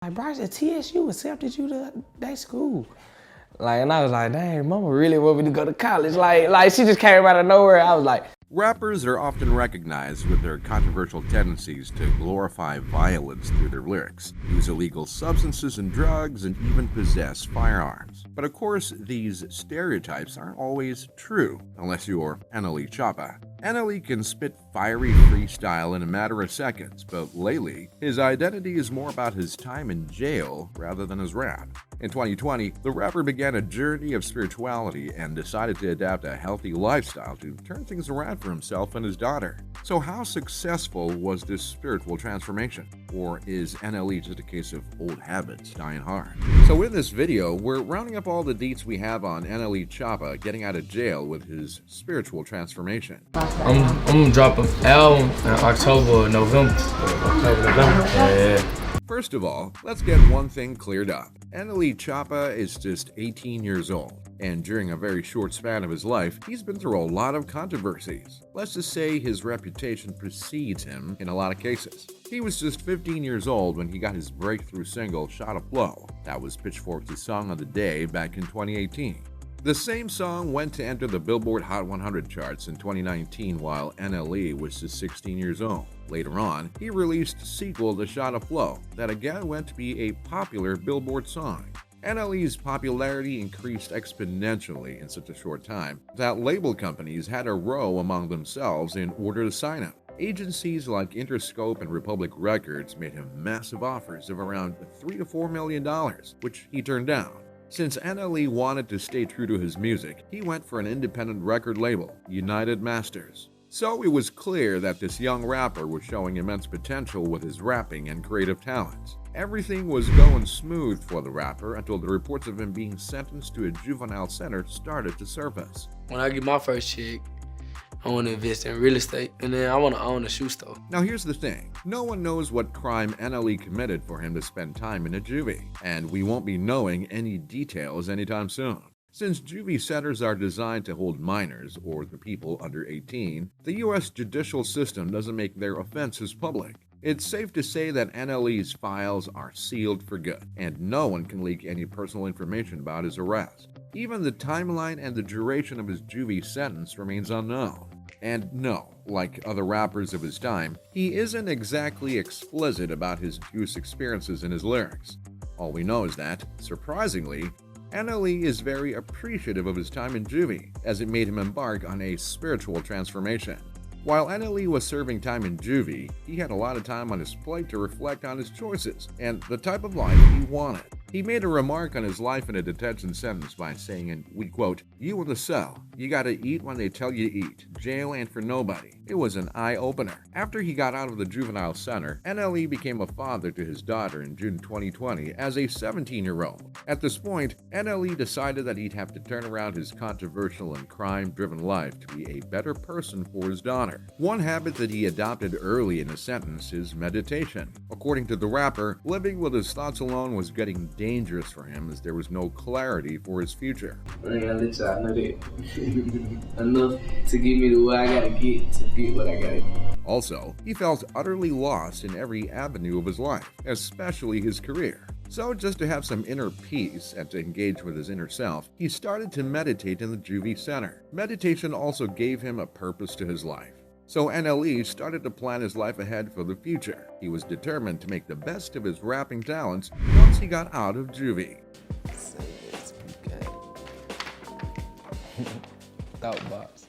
Like, bro, the TSU accepted you to that school. Like, and I was like, dang, mama really want me to go to college. Like she just came out of nowhere. I was like, Rappers are often recognized with their controversial tendencies to glorify violence through their lyrics, use illegal substances and drugs, and even possess firearms. But of course, these stereotypes aren't always true, unless you're NLE Choppa. NLE can spit fiery freestyle in a matter of seconds, but lately, his identity is more about his time in jail rather than his rap. In 2020, the rapper began a journey of spirituality and decided to adapt a healthy lifestyle to turn things around for himself and his daughter. So how successful was this spiritual transformation? Or is NLE just a case of old habits dying hard? So in this video, we're rounding up all the deets we have on NLE Choppa getting out of jail with his spiritual transformation. I'm gonna drop an album in October or November. Yeah. First of all, let's get one thing cleared up. NLE Choppa is just 18 years old, and during a very short span of his life, he's been through a lot of controversies. Let's just say his reputation precedes him in a lot of cases. He was just 15 years old when he got his breakthrough single, Shot of Flow. That was Pitchfork's Song of the Day back in 2018. The same song went to enter the Billboard Hot 100 charts in 2019 while NLE was just 16 years old. Later on, he released a sequel to Shot of Flow that again went to be a popular Billboard song. NLE's popularity increased exponentially in such a short time that label companies had a row among themselves in order to sign him. Agencies like Interscope and Republic Records made him massive offers of around $3 to $4 million, which he turned down. Since NLE wanted to stay true to his music, he went for an independent record label, United Masters. So it was clear that this young rapper was showing immense potential with his rapping and creative talents. Everything was going smooth for the rapper until the reports of him being sentenced to a juvenile center started to surface. When I get my first check, I want to invest in real estate, and then I want to own a shoe store. Now here's the thing, no one knows what crime NLE committed for him to spend time in a juvie, and we won't be knowing any details anytime soon. Since juvie centers are designed to hold minors, or the people under 18, the US judicial system doesn't make their offenses public. It's safe to say that NLE's files are sealed for good, and no one can leak any personal information about his arrest. Even the timeline and the duration of his juvie sentence remains unknown. And no, like other rappers of his time, he isn't exactly explicit about his juice experiences in his lyrics. All we know is that, surprisingly, NLE is very appreciative of his time in juvie, as it made him embark on a spiritual transformation. While NLE was serving time in juvie, he had a lot of time on his plate to reflect on his choices and the type of life he wanted. He made a remark on his life in a detention sentence by saying, and we quote, "You in the cell, you gotta eat when they tell you to eat. Jail ain't for nobody." It was an eye-opener. After he got out of the juvenile center, NLE became a father to his daughter in June 2020 as a 17-year-old. At this point, NLE decided that he'd have to turn around his controversial and crime-driven life to be a better person for his daughter. One habit that he adopted early in his sentence is meditation. According to the rapper, living with his thoughts alone was getting dangerous for him as there was no clarity for his future. I ain't gotta let y'all know that. Enough to get me to where I gotta get to get what I gotta get. Also, he felt utterly lost in every avenue of his life, especially his career. So just to have some inner peace and to engage with his inner self, he started to meditate in the juvie center. Meditation also gave him a purpose to his life. So NLE started to plan his life ahead for the future. He was determined to make the best of his rapping talents once he got out of juvie. thought box.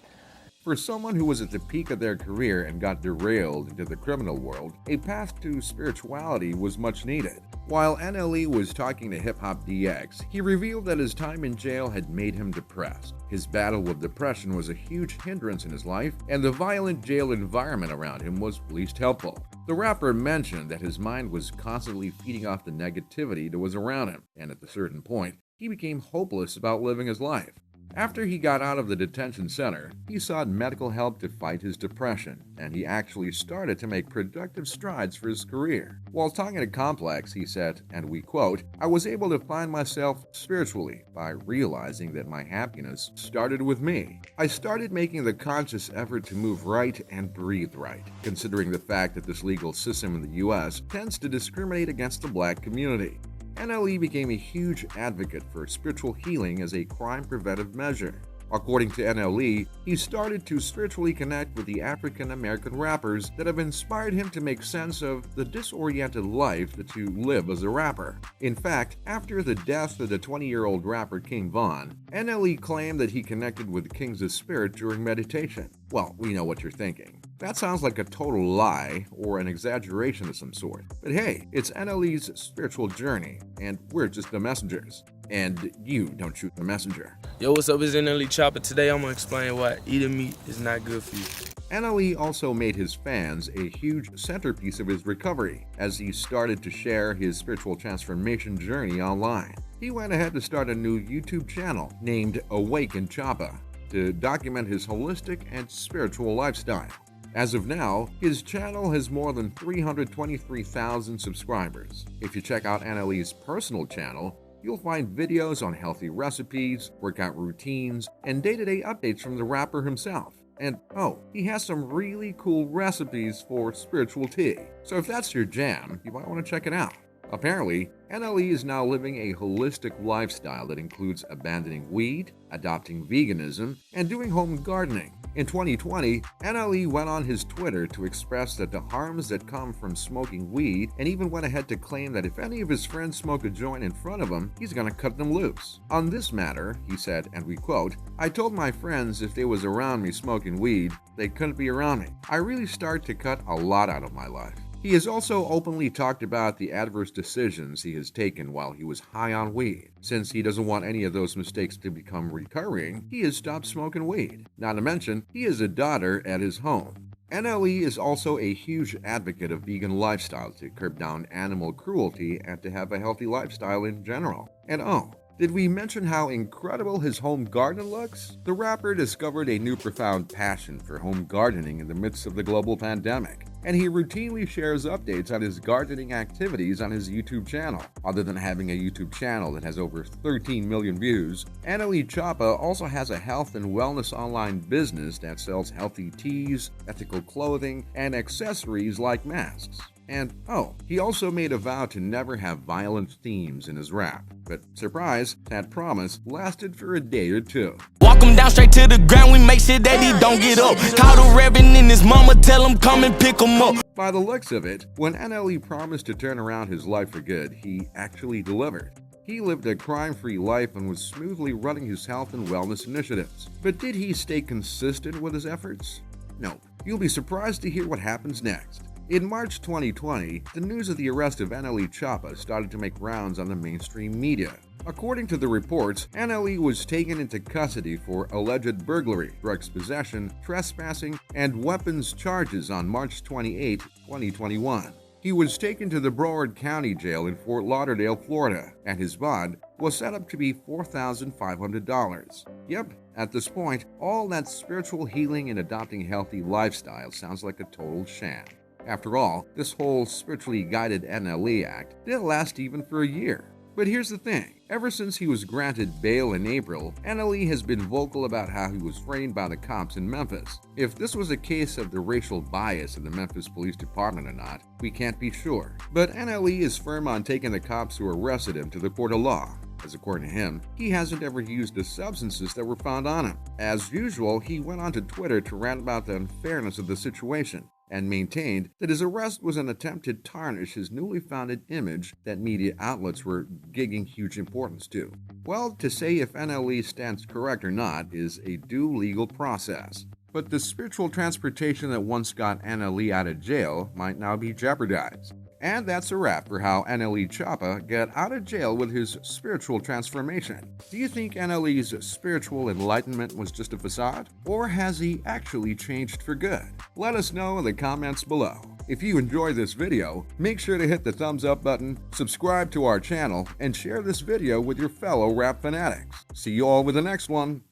For someone who was at the peak of their career and got derailed into the criminal world, a path to spirituality was much needed. While NLE was talking to Hip Hop DX, he revealed that his time in jail had made him depressed. His battle with depression was a huge hindrance in his life, and the violent jail environment around him was least helpful. The rapper mentioned that his mind was constantly feeding off the negativity that was around him, and at a certain point, he became hopeless about living his life. After he got out of the detention center, he sought medical help to fight his depression, and he actually started to make productive strides for his career. While talking to Complex, he said, and we quote, "I was able to find myself spiritually by realizing that my happiness started with me. I started making the conscious effort to move right and breathe right, considering the fact that this legal system in the US tends to discriminate against the black community." NLE became a huge advocate for spiritual healing as a crime preventive measure. According to NLE, he started to spiritually connect with the African American rappers that have inspired him to make sense of the disoriented life that you live as a rapper. In fact, after the death of the 20-year-old rapper King Von, NLE claimed that he connected with King's spirit during meditation. Well, we know what you're thinking. That sounds like a total lie or an exaggeration of some sort. But hey, it's NLE's spiritual journey, and we're just the messengers. And you don't shoot the messenger. Yo, what's up? It's NLE Choppa. Today I'm gonna explain why eating meat is not good for you. NLE also made his fans a huge centerpiece of his recovery as he started to share his spiritual transformation journey online. He went ahead to start a new YouTube channel named NLE Choppa to document his holistic and spiritual lifestyle. As of now, his channel has more than 323,000 subscribers. If you check out NLE's personal channel, you'll find videos on healthy recipes, workout routines, and day-to-day updates from the rapper himself. And oh, he has some really cool recipes for spiritual tea. So if that's your jam, you might want to check it out. Apparently, NLE is now living a holistic lifestyle that includes abandoning weed, adopting veganism, and doing home gardening. In 2020, NLE went on his Twitter to express that the harms that come from smoking weed, and even went ahead to claim that if any of his friends smoke a joint in front of him, he's gonna cut them loose. On this matter, he said, and we quote, "I told my friends if they was around me smoking weed, they couldn't be around me. I really started to cut a lot out of my life." He has also openly talked about the adverse decisions he has taken while he was high on weed. Since he doesn't want any of those mistakes to become recurring, he has stopped smoking weed. Not to mention, he has a daughter at his home. NLE is also a huge advocate of vegan lifestyle to curb down animal cruelty and to have a healthy lifestyle in general. And oh, did we mention how incredible his home garden looks? The rapper discovered a new profound passion for home gardening in the midst of the global pandemic, and he routinely shares updates on his gardening activities on his YouTube channel. Other than having a YouTube channel that has over 13 million views, NLE Choppa also has a health and wellness online business that sells healthy teas, ethical clothing, and accessories like masks. And oh, he also made a vow to never have violent themes in his rap. But surprise, that promise lasted for a day or two. Walk him down straight to the ground, we make sure that he don't get up. Call the Reverend and his mama, tell him come and pick him up. By the looks of it, when NLE promised to turn around his life for good, he actually delivered. He lived a crime-free life and was smoothly running his health and wellness initiatives. But did he stay consistent with his efforts? Nope. You'll be surprised to hear what happens next. In March 2020, the news of the arrest of NLE Choppa started to make rounds on the mainstream media. According to the reports, NLE was taken into custody for alleged burglary, drugs possession, trespassing, and weapons charges on March 28, 2021. He was taken to the Broward County Jail in Fort Lauderdale, Florida, and his bond was set up to be $4,500. Yep, at this point, all that spiritual healing and adopting a healthy lifestyle sounds like a total sham. After all, this whole spiritually guided NLE act didn't last even for a year. But here's the thing, ever since he was granted bail in April, NLE has been vocal about how he was framed by the cops in Memphis. If this was a case of the racial bias in the Memphis Police Department or not, we can't be sure. But NLE is firm on taking the cops who arrested him to the court of law, as according to him, he hasn't ever used the substances that were found on him. As usual, he went onto Twitter to rant about the unfairness of the situation, and maintained that his arrest was an attempt to tarnish his newly founded image that media outlets were giving huge importance to. Well, to say if NLE stands correct or not is a due legal process. But the spiritual transportation that once got NLE out of jail might now be jeopardized. And that's a wrap for how NLE Choppa got out of jail with his spiritual transformation. Do you think NLE's spiritual enlightenment was just a facade? Or has he actually changed for good? Let us know in the comments below. If you enjoyed this video, make sure to hit the thumbs up button, subscribe to our channel, and share this video with your fellow rap fanatics. See you all with the next one.